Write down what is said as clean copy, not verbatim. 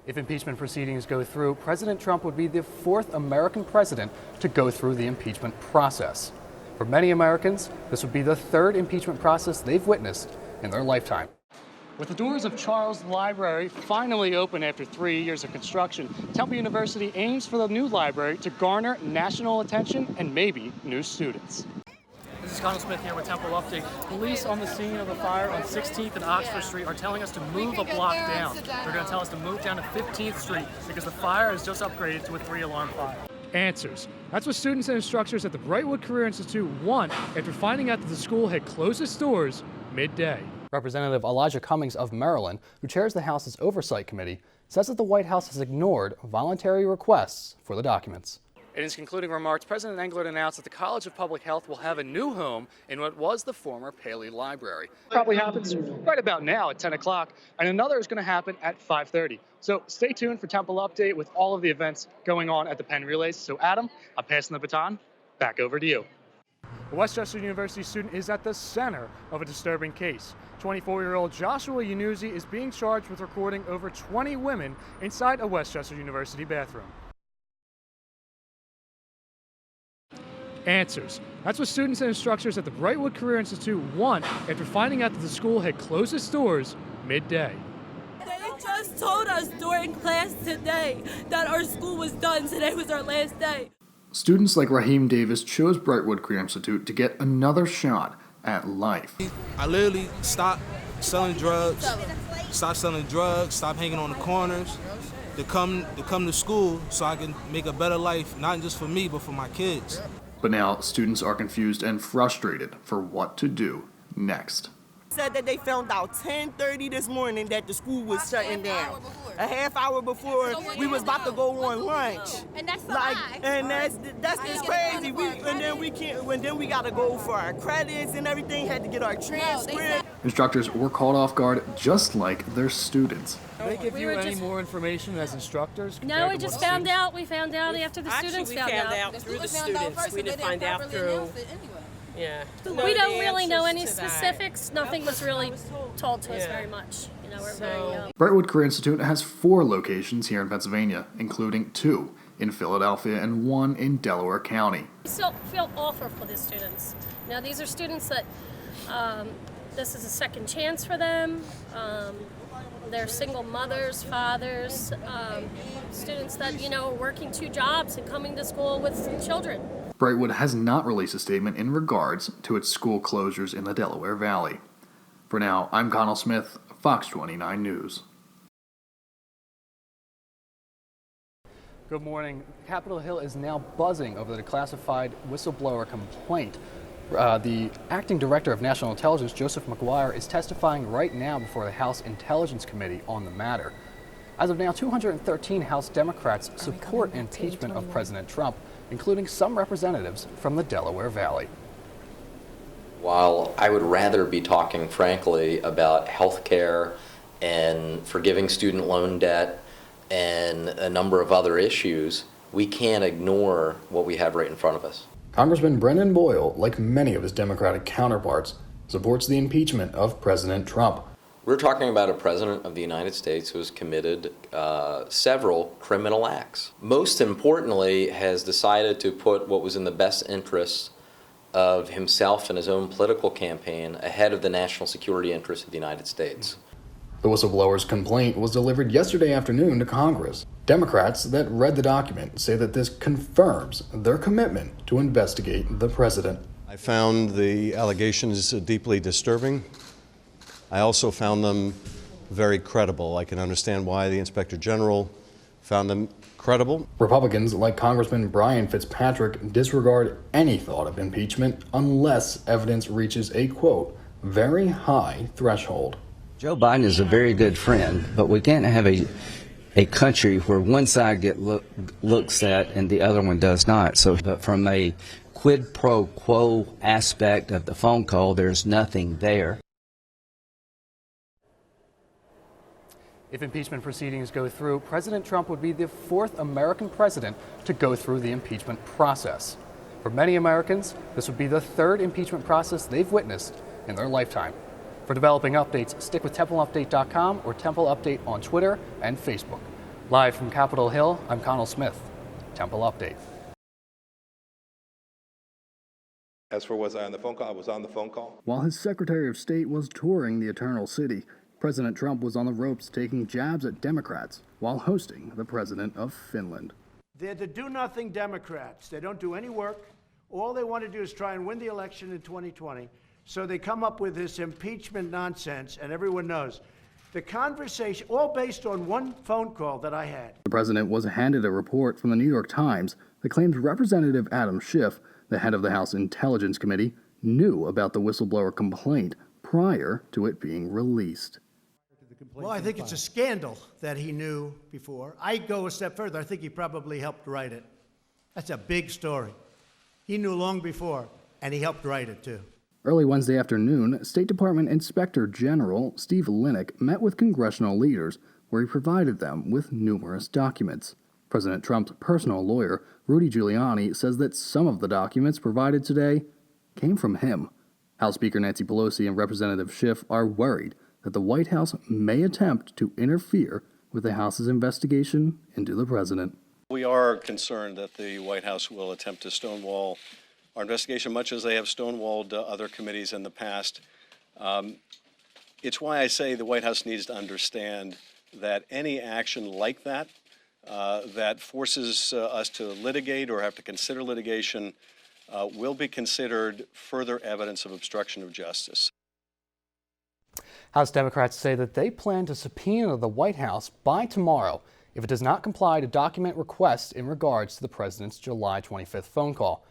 If impeachment proceedings go through, President Trump would be the fourth American president to go through the impeachment process. For many Americans, this would be the third impeachment process they've witnessed in their lifetime. With the doors of Charles Library finally open after 3 years of construction, Temple University aims for the new library to garner national attention and maybe new students. This is Conall Smith here with Temple Update. Police on the scene of the fire on 16th and Oxford Street are telling us to move a block down. They're going to tell us to move down to 15th Street because the fire is just upgraded to a 3-alarm fire. Answers. That's what students and instructors at the Brightwood Career Institute want after finding out that the school had closed its doors midday. Representative Elijah Cummings of Maryland, who chairs the House's Oversight Committee, says that the White House has ignored voluntary requests for the documents. In his concluding remarks, President Englert announced that the College of Public Health will have a new home in what was the former Paley Library. Probably happens right about now at 10 o'clock, and another is going to happen at 5:30. So stay tuned for Temple Update with all of the events going on at the Penn Relays. So Adam, I'm passing the baton back over to you. A Westchester University student is at the center of a disturbing case. 24-year-old Joshua Yanuzzi is being charged with recording over 20 women inside a Westchester University bathroom. Answers. That's what students and instructors at the Brightwood Career Institute want after finding out that the school had closed its doors midday. They just told us during class today that our school was done. Today was our last day. Students like Raheem Davis chose Brightwood Career Institute to get another shot at life. I literally stopped selling drugs, stopped hanging on the corners, to come to school so I can make a better life, not just for me, but for my kids. But now students are confused and frustrated for what to do next. Said that they found out 10:30 this morning that the school was shutting down. A half hour before we was about to go on lunch. And that's a lie. And that's just crazy. Then we gotta go for our credits and everything. Had to get our transcript. Instructors were caught off guard just like their students. Did they give you any more information as instructors? No, we just found out. We found out after the students found out. Through the students. We didn't find out through. Yeah. We don't really know any specifics. Nothing was really told to us very much. You know, we're very. Brightwood Career Institute has 4 locations here in Pennsylvania, including 2 in Philadelphia and 1 in Delaware County. We still feel awful for the students. Now, these are students that this is a second chance for them. They're single mothers, fathers, students that, are working 2 jobs and coming to school with children. Brightwood has not released a statement in regards to its school closures in the Delaware Valley. For now, I'm Conall Smith, Fox 29 News. Good morning. Capitol Hill is now buzzing over the declassified whistleblower complaint. The acting director of national intelligence, Joseph McGuire, is testifying right now before the House Intelligence Committee on the matter. As of now, 213 House Democrats support impeachment of President Trump, including some representatives from the Delaware Valley. While I would rather be talking, frankly, about health care and forgiving student loan debt and a number of other issues, we can't ignore what we have right in front of us. Congressman Brendan Boyle, like many of his Democratic counterparts, supports the impeachment of President Trump. We're talking about a president of the United States who has committed several criminal acts. Most importantly, has decided to put what was in the best interests of himself and his own political campaign ahead of the national security interests of the United States. The whistleblower's complaint was delivered yesterday afternoon to Congress. Democrats that read the document say that this confirms their commitment to investigate the president. I found the allegations deeply disturbing. I also found them very credible. I can understand why the Inspector General found them credible. Republicans like Congressman Brian Fitzpatrick disregard any thought of impeachment unless evidence reaches a, quote, very high threshold. Joe Biden is a very good friend, but we can't have a country where one side looks at and the other one does not. So but from a quid pro quo aspect of the phone call, there's nothing there. If impeachment proceedings go through, President Trump would be the fourth American president to go through the impeachment process. For many Americans, this would be the third impeachment process they've witnessed in their lifetime. For developing updates, stick with TempleUpdate.com or Temple Update on Twitter and Facebook. Live from Capitol Hill, I'm Conall Smith. Temple Update. As for was I on the phone call, I was on the phone call. While his Secretary of State was touring the Eternal City, President Trump was on the ropes taking jabs at Democrats while hosting the President of Finland. They're the do-nothing Democrats. They don't do any work. All they want to do is try and win the election in 2020. So they come up with this impeachment nonsense, and everyone knows. The conversation, all based on one phone call that I had. The president was handed a report from the New York Times that claims Representative Adam Schiff, the head of the House Intelligence Committee, knew about the whistleblower complaint prior to it being released. Well, I think it's a scandal that he knew before. I go a step further. I think he probably helped write it. That's a big story. He knew long before, and he helped write it, too. Early Wednesday afternoon, State Department Inspector General Steve Linick met with congressional leaders where he provided them with numerous documents. President Trump's personal lawyer, Rudy Giuliani, says that some of the documents provided today came from him. House Speaker Nancy Pelosi and Representative Schiff are worried that the White House may attempt to interfere with the House's investigation into the president. We are concerned that the White House will attempt to stonewall our investigation, much as they have stonewalled other committees in the past. It's why I say the White House needs to understand that any action like that, that forces us to litigate or have to consider litigation, will be considered further evidence of obstruction of justice. House Democrats say that they plan to subpoena the White House by tomorrow if it does not comply to document requests in regards to the president's July 25th phone call.